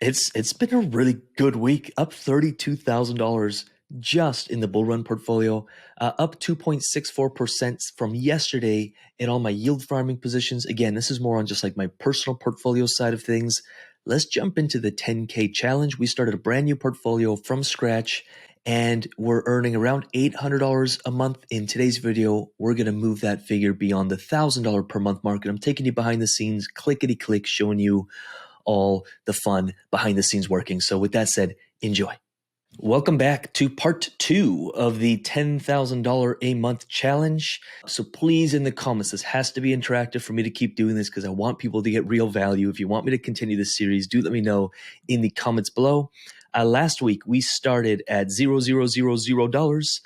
It's been a really good week, up $32,000 just in the Bullrun portfolio, up 2.64% from yesterday in all my yield farming positions. Again, this is more on just like my personal portfolio side of things. Let's jump into the 10K challenge. We started a brand new portfolio from scratch and we're earning around $800 a month. In today's video, we're going to move that figure beyond the $1,000 per month mark. And I'm taking you behind the scenes, clickety click, showing you all the fun behind the scenes working. So with that said, enjoy. Welcome back to part 2 of the $10,000 a month challenge. So please, in the comments, this has to be interactive for me to keep doing this because I want people to get real value. If you want me to continue this series, do let me know in the comments below. Last week, we started at $0.000.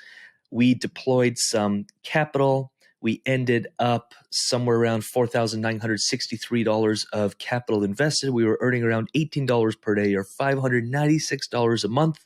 We deployed some capital. We ended up somewhere around $4,963 of capital invested. We were earning around $18 per day or $596 a month.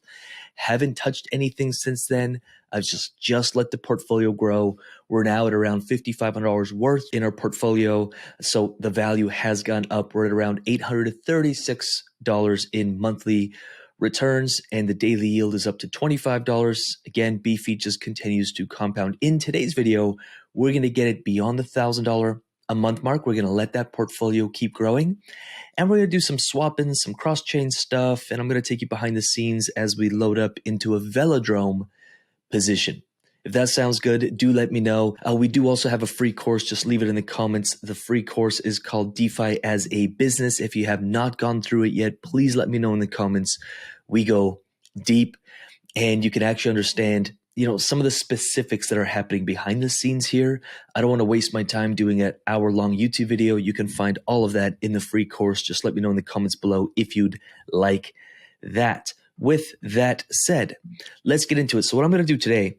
Haven't touched anything since then. I've just let the portfolio grow. We're now at around $5,500 worth in our portfolio. So the value has gone up. We're at around $836 in monthly returns, and the daily yield is up to $25. Again, BFE just continues to compound. In today's video, we're going to get it beyond the $1,000 a month mark. We're going to let that portfolio keep growing, and we're going to do some swapping, some cross-chain stuff, and I'm going to take you behind the scenes as we load up into a Velodrome position. If that sounds good, do let me know. We do also have a free course. Just leave it in the comments. The free course is called DeFi as a Business. If you have not gone through it yet, please let me know in the comments. We go deep, and you can actually understand, some of the specifics that are happening behind the scenes here. I don't want to waste my time doing an hour-long YouTube video. You can find all of that in the free course. Just let me know in the comments below if you'd like that. With that said, let's get into it. So what I'm going to do today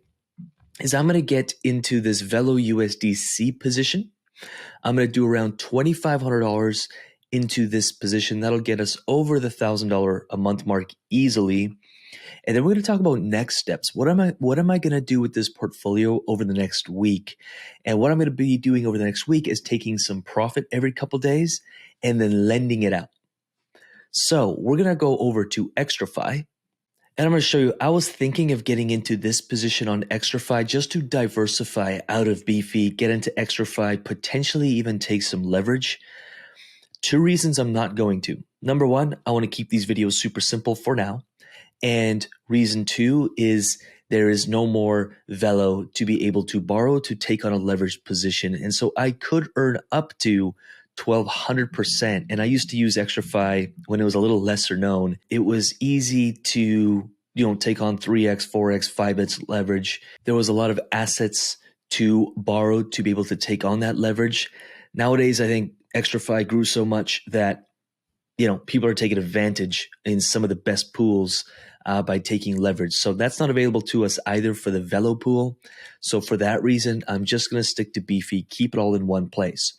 is I'm going to get into this VELO USDC position. I'm going to do around $2,500 into this position. That'll get us over the $1,000 a month mark easily. And then we're going to talk about next steps. What am I going to do with this portfolio over the next week? And what I'm going to be doing over the next week is taking some profit every couple days and then lending it out. So we're going to go over to XtraFi. And I'm going to show you, I was thinking of getting into this position on XtraFi just to diversify out of BFE, get into XtraFi, potentially even take some leverage. Two reasons I'm not going to. Number one, I want to keep these videos super simple for now. And reason two is there is no more VELO to be able to borrow to take on a leveraged position. And so I could earn up to 1,200%. And I used to use XtraFi when it was a little lesser known. It was easy to, take on 3x, 4x, 5x leverage. There was a lot of assets to borrow to be able to take on that leverage. Nowadays, I think XtraFi grew so much that, people are taking advantage in some of the best pools by taking leverage. So that's not available to us either for the VELO pool. So for that reason, I'm just going to stick to BFE, keep it all in one place.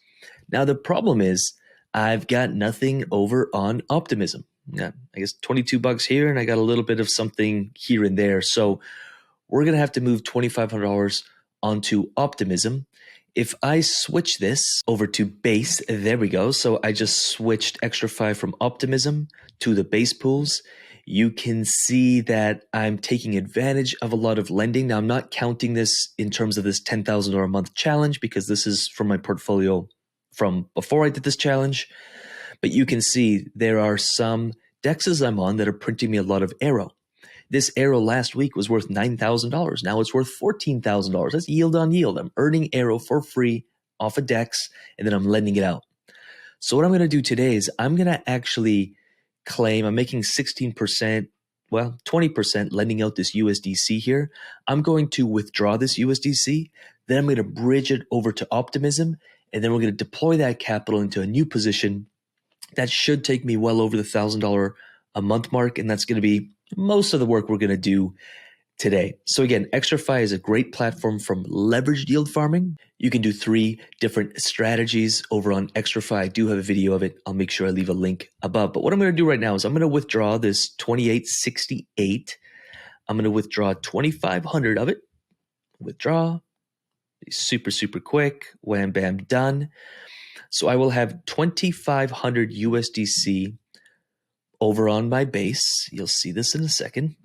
Now, the problem is I've got nothing over on Optimism. Yeah, I guess $22 here, and I got a little bit of something here and there. So we're going to have to move $2,500 onto Optimism. If I switch this over to base, there we go. So I just switched XtraFi from Optimism to the base pools. You can see that I'm taking advantage of a lot of lending. Now, I'm not counting this in terms of this $10,000 a month challenge because this is from my portfolio from before I did this challenge. But you can see there are some dexes I'm on that are printing me a lot of Arrow. This Arrow last week was worth $9,000. Now it's worth $14,000. That's yield on yield. I'm earning Arrow for free off a DEX, and then I'm lending it out. So what I'm going to do today is I'm going to actually claim, I'm making 16%, 20% lending out this USDC here. I'm going to withdraw this USDC. Then I'm going to bridge it over to Optimism, and then we're going to deploy that capital into a new position that should take me well over the $1,000 a month mark, and that's going to be most of the work we're going to do today. So again, XtraFi is a great platform from leveraged yield farming. You can do 3 different strategies over on XtraFi. I do have a video of it. I'll make sure I leave a link above. But what I'm going to do right now is I'm going to withdraw this 2868. I'm going to withdraw 2,500 of it. Withdraw. Super, super quick. Wham, bam, done. So I will have 2,500 USDC over on my base. You'll see this in a second.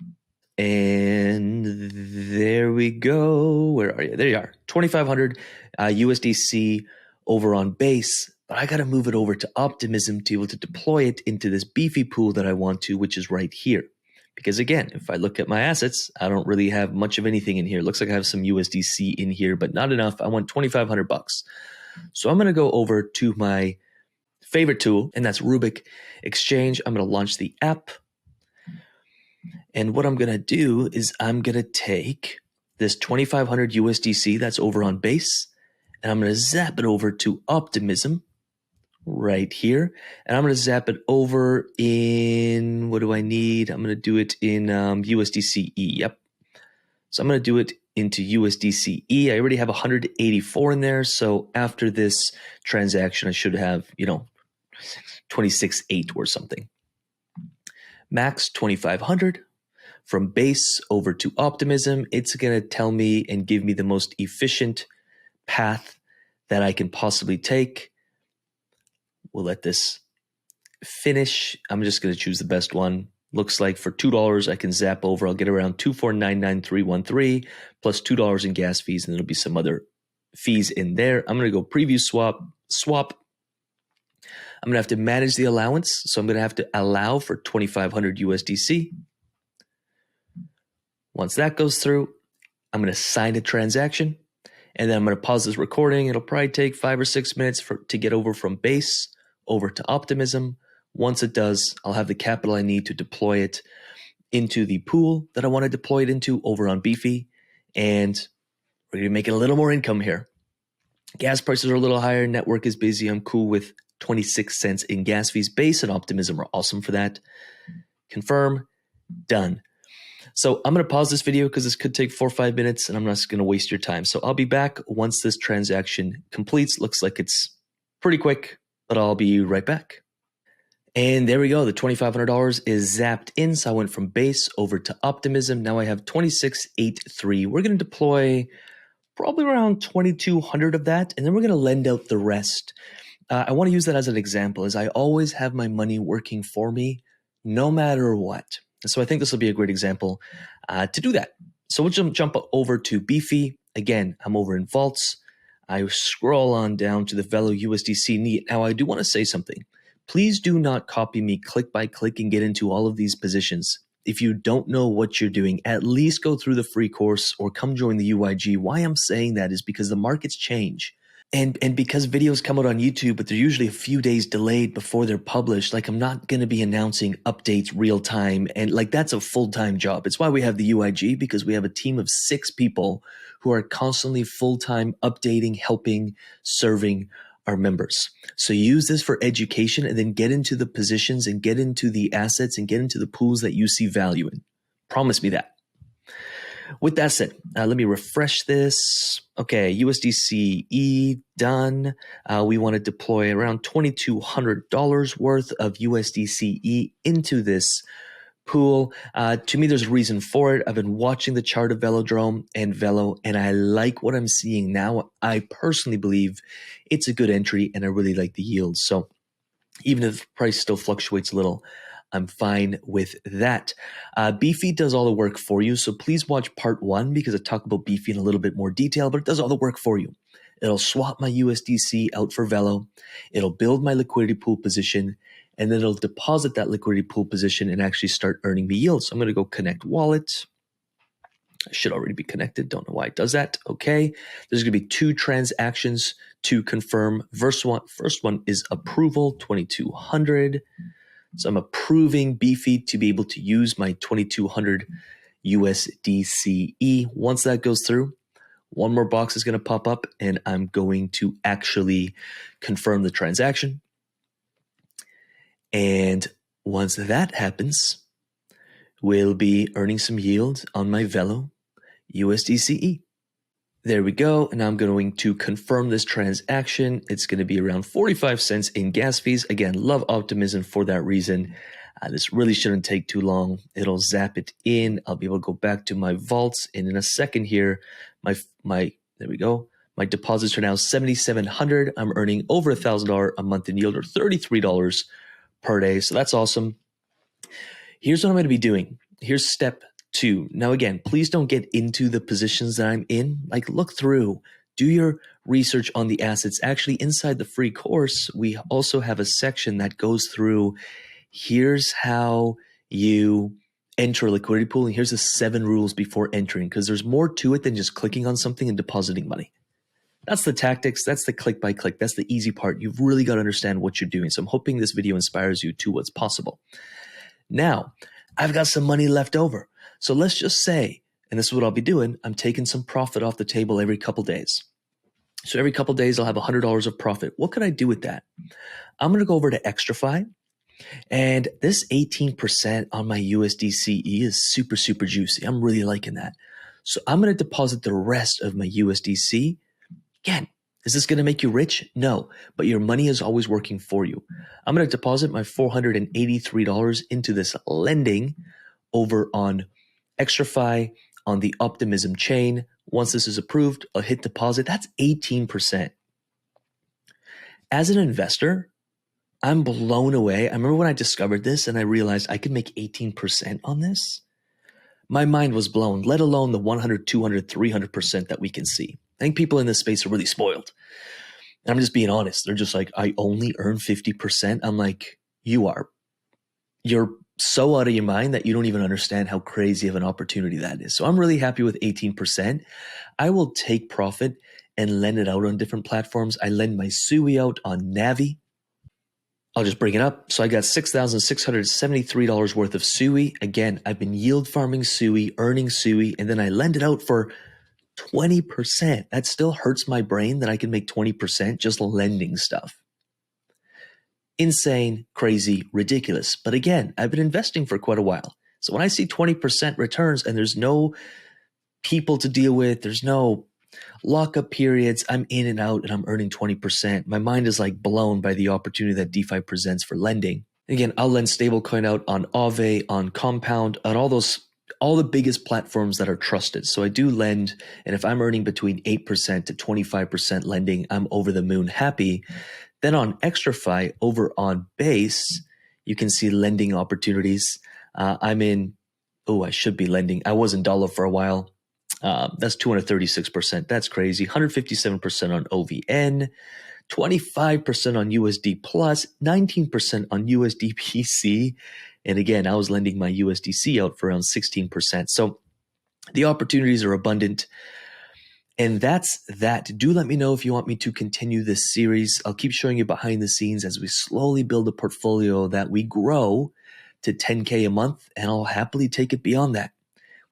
And there we go. Where are you? There you are. 2,500 USDC over on base. But I got to move it over to Optimism to be able to deploy it into this beefy pool that I want to, which is right here. Because again, if I look at my assets, I don't really have much of anything in here. It looks like I have some USDC in here, but not enough. I want 2,500 bucks. So I'm going to go over to my favorite tool, and that's Rubik Exchange. I'm going to launch the app. And what I'm going to do is I'm going to take this 2,500 USDC that's over on base, and I'm going to zap it over to Optimism right here. And I'm going to zap it over in, what do I need? I'm going to do it in USDCE. Yep. So I'm going to do it into USDCE. I already have 184 in there. So after this transaction, I should have, 26.8 or something. Max 2,500. From base over to Optimism, it's going to tell me and give me the most efficient path that I can possibly take. We'll let this finish. I'm just going to choose the best one. Looks like for $2, I can zap over. I'll get around 2499313 plus $2 in gas fees, and there'll be some other fees in there. I'm going to go preview swap. I'm going to have to manage the allowance. So I'm going to have to allow for 2,500 USDC. Once that goes through, I'm going to sign a transaction, and then I'm going to pause this recording. It'll probably take 5 or 6 minutes to get over from base over to Optimism. Once it does, I'll have the capital I need to deploy it into the pool that I want to deploy it into over on Beefy, and we're going to make it a little more income here. Gas prices are a little higher. Network is busy. I'm cool with 26 cents in gas fees. Base and Optimism are awesome for that. Confirm. Done. So I'm going to pause this video because this could take 4 or 5 minutes, and I'm not going to waste your time. So I'll be back once this transaction completes. Looks like it's pretty quick, but I'll be right back. And there we go. The $2,500 is zapped in. So I went from base over to Optimism. Now I have 26.83. We're going to deploy probably around 2,200 of that, and then we're going to lend out the rest. I want to use that as an example, as I always have my money working for me, no matter what. And so I think this will be a great example to do that. So we'll jump over to Beefy. Again, I'm over in vaults. I scroll on down to the VELO USDC neat. Now I do want to say something. Please do not copy me click by click and get into all of these positions. If you don't know what you're doing, at least go through the free course or come join the UIG. Why I'm saying that is because the markets change. And because videos come out on YouTube, but they're usually a few days delayed before they're published. Like, I'm not going to be announcing updates real time. And like, that's a full-time job. It's why we have the UIG, because we have a team of 6 people who are constantly full-time updating, helping, serving our members. So use this for education, and then get into the positions and get into the assets and get into the pools that you see value in. Promise me that. With that said, let me refresh this. Okay, USDCE done. We want to deploy around $2,200 worth of USDCE into this pool. To me, there's a reason for it. I've been watching the chart of Velodrome and VELO, and I like what I'm seeing now. I personally believe it's a good entry, and I really like the yield. So even if the price still fluctuates a little, I'm fine with that. Beefy does all the work for you, so please watch part 1 because I talk about Beefy in a little bit more detail, but it does all the work for you. It'll swap my USDC out for VELO. It'll build my liquidity pool position, and then it'll deposit that liquidity pool position and actually start earning me yield. So I'm going to go connect wallet. I should already be connected. Don't know why it does that. Okay. There's going to be 2 transactions to confirm. First one is approval, 2,200. So I'm approving Beefy to be able to use my 2,200 USDCE. Once that goes through, one more box is going to pop up, and I'm going to actually confirm the transaction. And once that happens, we'll be earning some yield on my VELO USDCE. There we go. And I'm going to confirm this transaction. It's going to be around 45 cents in gas fees. Again, love Optimism for that reason. This really shouldn't take too long. It'll zap it in. I'll be able to go back to my vaults. And in a second here, there we go. My deposits are now $7,700. I'm earning over $1,000 a month in yield, or $33 per day. So that's awesome. Here's what I'm going to be doing. Here's step 2. Now, again, please don't get into the positions that I'm in. Like, look through, do your research on the assets. Actually, inside the free course, we also have a section that goes through, here's how you enter a liquidity pool, and here's the 7 rules before entering, because there's more to it than just clicking on something and depositing money. That's the tactics. That's the click by click. That's the easy part. You've really got to understand what you're doing. So I'm hoping this video inspires you to what's possible. Now, I've got some money left over. So let's just say, and this is what I'll be doing, I'm taking some profit off the table every couple days. So every couple days, I'll have $100 of profit. What could I do with that? I'm going to go over to XtraFi. And this 18% on my USDC is super, super juicy. I'm really liking that. So I'm going to deposit the rest of my USDC. Again, is this going to make you rich? No, but your money is always working for you. I'm going to deposit my $483 into this lending over on XtraFi on the Optimism chain. Once this is approved, I'll hit deposit. That's 18%. As an investor, I'm blown away. I remember when I discovered this and I realized I could make 18% on this. My mind was blown, let alone the 100, 200, 300% that we can see. I think people in this space are really spoiled. And I'm just being honest. They're just like, I only earn 50%. I'm like, you are. You're so out of your mind that you don't even understand how crazy of an opportunity that is. So I'm really happy with 18%. I will take profit and lend it out on different platforms. I lend my SUI out on Navi. I'll just bring it up. So I got $6,673 worth of SUI. Again, I've been yield farming SUI, earning SUI, and then I lend it out for 20%. That still hurts my brain that I can make 20% just lending stuff. Insane, crazy, ridiculous. But again, I've been investing for quite a while. So when I see 20% returns and there's no people to deal with, there's no lockup periods, I'm in and out and I'm earning 20%. My mind is like blown by the opportunity that DeFi presents for lending. Again, I'll lend stablecoin out on Aave, on Compound, on all the biggest platforms that are trusted. So I do lend, and if I'm earning between 8% to 25% lending, I'm over the moon happy. Then on XtraFi over on Base, you can see lending opportunities. I'm in, I should be lending. I was in dollar for a while. That's 236%. That's crazy. 157% on OVN, 25% on USD plus, 19% on USDPC. And again, I was lending my USDC out for around 16%. So the opportunities are abundant. And that's that. Do let me know if you want me to continue this series. I'll keep showing you behind the scenes as we slowly build a portfolio that we grow to 10K a month, and I'll happily take it beyond that.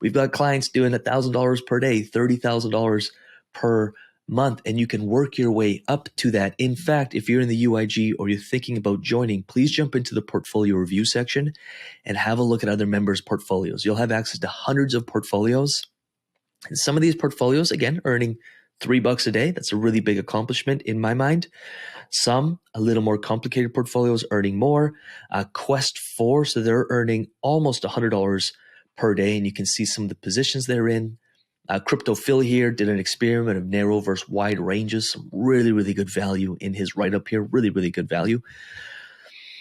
We've got clients doing $1,000 per day, $30,000 per month, and you can work your way up to that. In fact, if you're in the UIG or you're thinking about joining, please jump into the portfolio review section and have a look at other members' portfolios. You'll have access to hundreds of portfolios. And some of these portfolios, again, earning $3 a day. That's a really big accomplishment in my mind. Some a little more complicated portfolios earning more. Quest 4, so they're earning almost $100 per day, and you can see some of the positions they're in. Phil here did an experiment of narrow versus wide ranges. Some really, really good value in his write-up here. Really, really good value.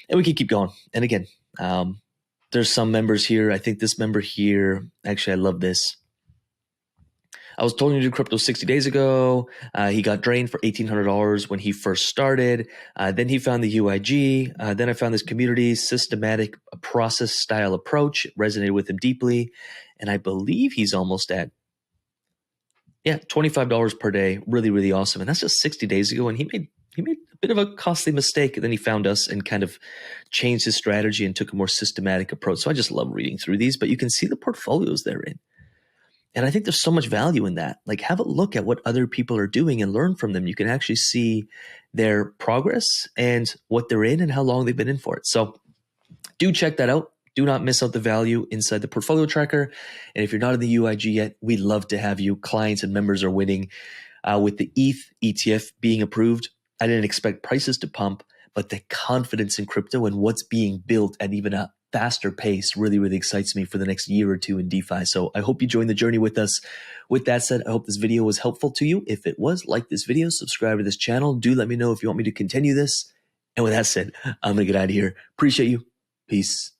And we can keep going. And again, there's some members here. I think this member here, actually, I love this. I was told him to do crypto 60 days ago. He got drained for $1,800 when he first started. Then he found the UIG. Then I found this community systematic process style approach. It resonated with him deeply. And I believe he's almost at, $25 per day. Really, really awesome. And that's just 60 days ago. And he made a bit of a costly mistake. And then he found us and kind of changed his strategy and took a more systematic approach. So I just love reading through these, but you can see the portfolios they're in. And I think there's so much value in that. Like, have a look at what other people are doing and learn from them. You can actually see their progress and what they're in and how long they've been in for it. So do check that out. Do not miss out the value inside the portfolio tracker. And if you're not in the UIG yet, we'd love to have you. Clients and members are winning. With the ETH ETF being approved, I didn't expect prices to pump, but the confidence in crypto and what's being built at even a faster pace really, really excites me for the next year or two in DeFi. So I hope you join the journey with us. With that said, I hope this video was helpful to you. If it was, like this video, subscribe to this channel. Do let me know if you want me to continue this. And with that said, I'm going to get out of here. Appreciate you. Peace.